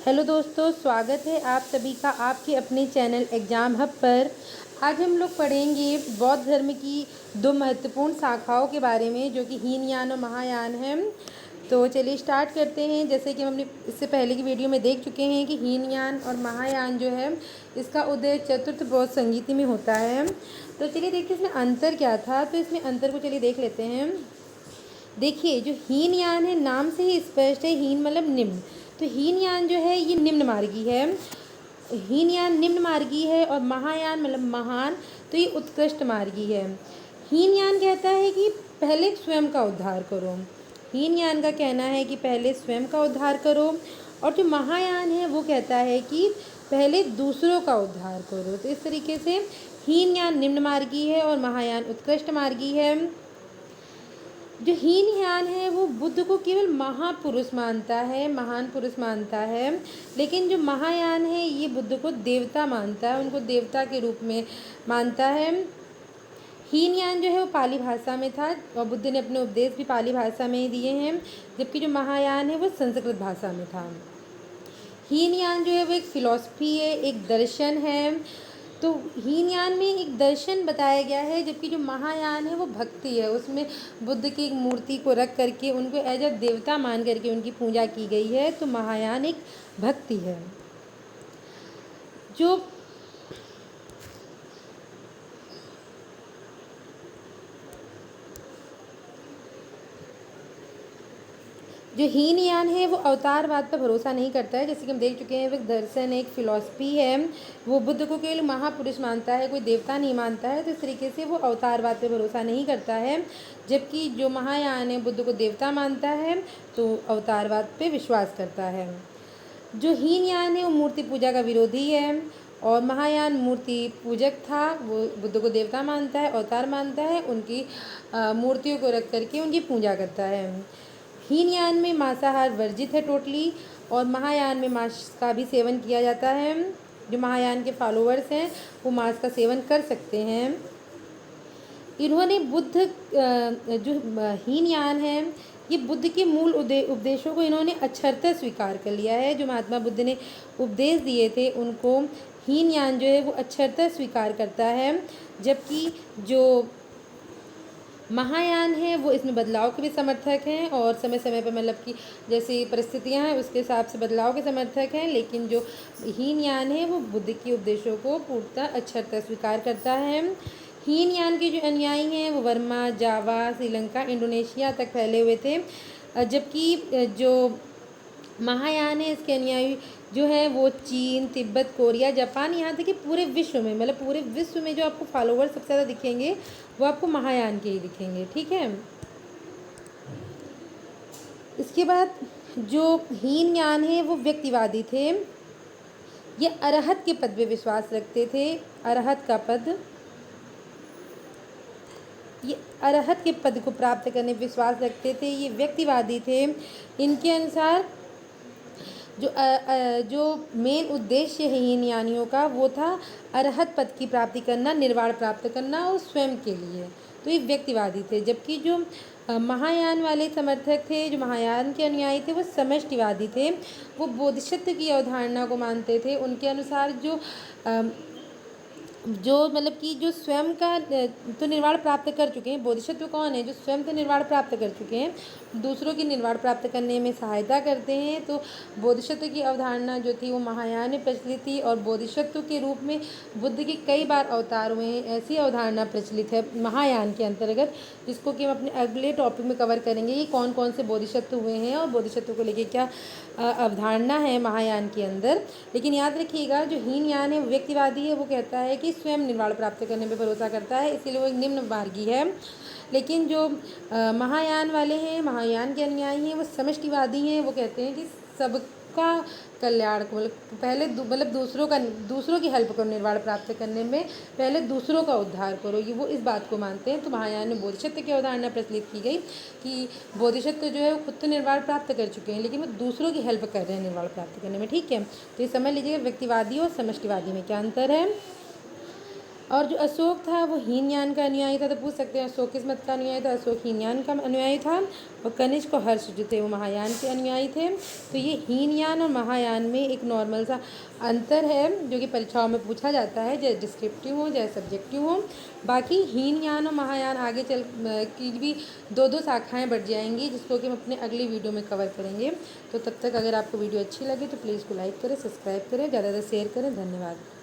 Hello दोस्तों, स्वागत है आप सभी का आपके अपने चैनल एग्ज़ाम हब पर। आज हम लोग पढ़ेंगे बौद्ध धर्म की दो महत्वपूर्ण शाखाओं के बारे में, जो कि हीनयान और महायान हैं। तो चलिए स्टार्ट करते हैं। जैसे कि हमने इससे पहले की वीडियो में देख चुके हैं कि हीनयान और महायान जो है, इसका उदय चतुर्थ बौद्ध संगीति में होता है। तो चलिए देखते हैं इसमें अंतर क्या था। तो इसमें अंतर को चलिए देख लेते हैं। देखिए, जो हीनयान है नाम से ही स्पष्ट है, हीन मतलब निम्न। तो हीनयान जो है ये निम्न मार्गी है, हीनयान निम्न मार्गी है। और महायान मतलब महान, तो ये उत्कृष्ट मार्गी है। हीनयान कहता है कि पहले स्वयं का उद्धार करो, हीनयान का कहना है कि पहले स्वयं का उद्धार करो। और जो महायान है वो कहता है कि पहले दूसरों का उद्धार करो। तो इस तरीके से हीनयान निम्न मार्गी है और महायान उत्कृष्ट मार्गी है। जो हीनयान है वो बुद्ध को केवल महापुरुष मानता है, महान पुरुष मानता है। लेकिन जो महायान है ये बुद्ध को देवता मानता है, उनको देवता के रूप में मानता है। हीनयान जो है वो पाली भाषा में था और बुद्ध ने अपने उपदेश भी पाली भाषा में ही दिए हैं, जबकि जो महायान है वो संस्कृत भाषा में था। हीनयान जो है वो एक फिलॉसफी है, एक दर्शन है। तो हीनयान में एक दर्शन बताया गया है, जबकि जो महायान है वो भक्ति है। उसमें बुद्ध की एक मूर्ति को रख करके उनको एज अ देवता मान करके उनकी पूजा की गई है। तो महायान एक भक्ति है। जो जो हीनयान है वो अवतारवाद पर भरोसा नहीं करता है, जैसे कि हम देख चुके हैं। वो एक दर्शन, एक फिलॉसफी है। वो बुद्ध को केवल महापुरुष मानता है, कोई देवता नहीं मानता है। तो इस तरीके से वो अवतारवाद पर भरोसा नहीं करता है। जबकि जो महायान है बुद्ध को देवता मानता है, तो अवतारवाद पे विश्वास करता है। जो हीनयान है वो मूर्ति पूजा का विरोधी है और महायान मूर्ति पूजक था। वो बुद्ध को देवता मानता है, अवतार मानता है, उनकी मूर्तियों को रख करके उनकी पूजा करता है। हीनयान में मांसाहार वर्जित है टोटली, और महायान में मांस का भी सेवन किया जाता है। जो महायान के फॉलोअर्स हैं वो मांस का सेवन कर सकते हैं। इन्होंने जो हीनयान है ये बुद्ध के मूल उपदेशों को इन्होंने अक्षरतः स्वीकार कर लिया है। जो महात्मा बुद्ध ने उपदेश दिए थे उनको हीनयान जो है वो अक्षरतः स्वीकार करता है। जबकि जो महायान है वो इसमें बदलाव के भी समर्थक हैं और समय समय पर मतलब कि जैसी परिस्थितियां हैं उसके हिसाब से बदलाव के समर्थक हैं। लेकिन जो हीनयान है वो बुद्ध के उपदेशों को पूर्णतः अक्षरतः स्वीकार करता है। हीनयान के जो अनुयायी हैं वो वर्मा, जावा, श्रीलंका, इंडोनेशिया तक फैले हुए थे। जबकि जो महायान है इसके अनुयायी जो है वो चीन, तिब्बत, कोरिया, जापान, यहाँ तक कि पूरे विश्व में मतलब पूरे विश्व में जो आपको फॉलोअर सबसे ज़्यादा दिखेंगे वो आपको महायान के ही दिखेंगे। ठीक है। इसके बाद जो हीनयान है वो व्यक्तिवादी थे। ये अरहत के पद पे विश्वास रखते थे। अरहत का पद, ये अरहत के पद को प्राप्त करने विश्वास रखते थे। ये व्यक्तिवादी थे। इनके अनुसार जो मेन उद्देश्य है हीनयानियों का वो था अरहत पद की प्राप्ति करना, निर्वाण प्राप्त करना और स्वयं के लिए। तो ये व्यक्तिवादी थे। जबकि जो महायान वाले समर्थक थे, जो महायान के अनुयायी थे, वो समष्टिवादी थे। वो बोधिसत्व की अवधारणा को मानते थे। उनके अनुसार जो मतलब कि जो स्वयं का तो निर्वाण प्राप्त कर चुके हैं। बोधिसत्व कौन है? जो स्वयं तो निर्वाण प्राप्त कर चुके हैं, दूसरों की निर्वाण प्राप्त करने में सहायता करते हैं। तो बोधिसत्व की अवधारणा जो थी वो महायान में प्रचलित थी और बोधिसत्व के रूप में बुद्ध के कई बार अवतार हुए हैं, ऐसी अवधारणा प्रचलित है महायान के अंतर्गत, जिसको कि हम अपने अगले टॉपिक में कवर करेंगे कि कौन कौन से बोधिसत्व हुए हैं और बोधिसत्व को लेकर क्या अवधारणा है महायान के अंदर। लेकिन याद रखिएगा, जो हीनयान है वो व्यक्तिवादी है। वो कहता है कि स्वयं निर्वाण प्राप्त करने पर भरोसा करता है, इसीलिए वो एक निम्न मार्गी है। लेकिन जो महायान वाले हैं, महायान के अनुयायी हैं, वो समष्टिवादी हैं। वो कहते हैं कि सबका कल्याण को मतलब पहले मतलब दूसरों की हेल्प करो, निर्वाण प्राप्त करने में पहले दूसरों का उद्धार करो, ये वो इस बात को मानते हैं। तो महायान में बोधिसत्व की अवधारणा प्रचलित की गई कि बोधिसत्व जो है वो खुद तो निर्वाण प्राप्त कर चुके हैं, लेकिन वो दूसरों की हेल्प कर रहे हैं निर्वाण प्राप्त करने में। ठीक है। तो ये समझ लीजिएगा व्यक्तिवादी और समष्टिवादी में क्या अंतर है। और जो अशोक था वो हीनयान का अनुयायी था। तो पूछ सकते हैं अशोक किस मत का अनुयायी था? अशोक हीनयान का अनुयायी था। और कनिष्क और हर्ष जो थे वो महायान के अनुयायी थे। तो ये हीनयान और महायान में एक नॉर्मल सा अंतर है जो कि परीक्षाओं में पूछा जाता है, चाहे डिस्क्रिप्टिव हो चाहे सब्जेक्टिव हो। बाकी हीनयान और महायान आगे चल की भी दो दो शाखाएं बढ़ जाएंगी, जिसको कि हम अपने अगली वीडियो में कवर करेंगे। तो तब तक अगर आपको वीडियो अच्छी लगे तो प्लीज़ को लाइक करें, सब्सक्राइब करें, ज़्यादा से शेयर करें। धन्यवाद।